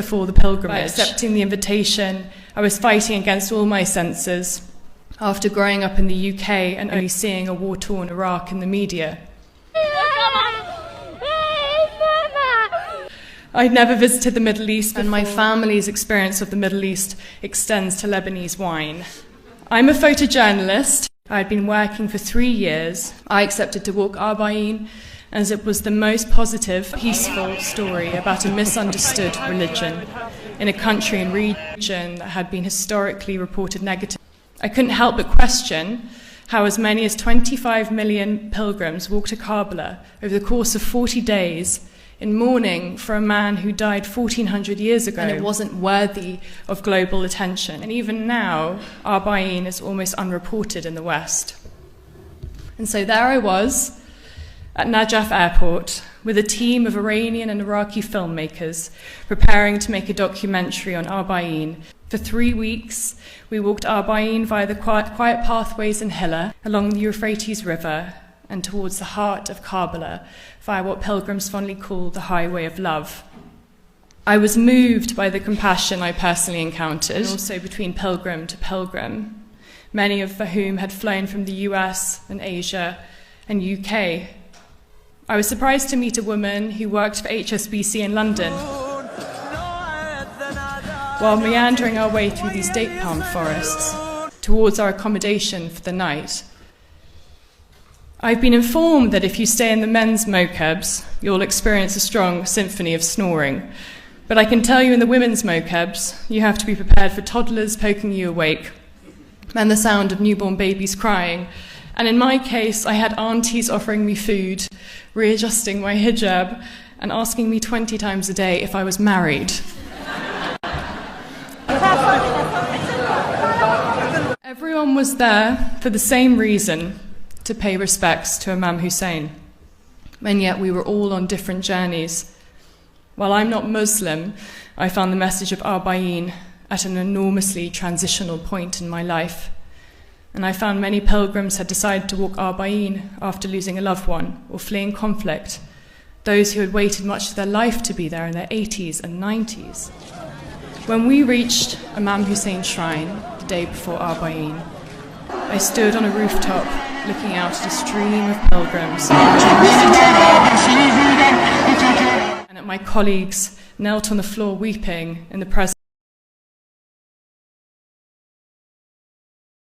before the pilgrimage. By accepting the invitation, I was fighting against all my senses after growing up in the UK and only seeing a war-torn Iraq in the media. I'd never visited the Middle East, and my family's experience of the Middle East extends to Lebanese wine. I'm a photojournalist. I'd been working for 3 years. I accepted to walk Arba'een as it was the most positive, peaceful story about a misunderstood religion in a country and region that had been historically reported negative. I couldn't help but question how as many as 25 million pilgrims walked to Karbala over the course of 40 days in mourning for a man who died 1400 years ago, and it wasn't worthy of global attention. And even now, Arba'een is almost unreported in the West. And so there I was at Najaf Airport with a team of Iranian and Iraqi filmmakers preparing to make a documentary on Arba'een. For 3 weeks, we walked Arba'een via the quiet pathways in Hilla, along the Euphrates River, and towards the heart of Karbala via what pilgrims fondly call the highway of love. I was moved by the compassion I personally encountered, and also between pilgrim to pilgrim, many of whom had flown from the US and Asia and UK. I was surprised to meet a woman who worked for HSBC in London. While meandering our way through these date palm forests towards our accommodation for the night, I've been informed that if you stay in the men's mokebs, you'll experience a strong symphony of snoring. But I can tell you in the women's mokebs, you have to be prepared for toddlers poking you awake and the sound of newborn babies crying. And in my case, I had aunties offering me food, readjusting my hijab, and asking me 20 times a day if I was married. Everyone was there for the same reason, to pay respects to Imam Hussein. And yet we were all on different journeys. While I'm not Muslim, I found the message of Arba'een at an enormously transitional point in my life. And I found many pilgrims had decided to walk Arba'een after losing a loved one or fleeing conflict, those who had waited much of their life to be there in their 80s and 90s. When we reached Imam Hussein's shrine the day before Arba'een, I stood on a rooftop looking out at a stream of pilgrims, and at my colleagues knelt on the floor weeping in the presence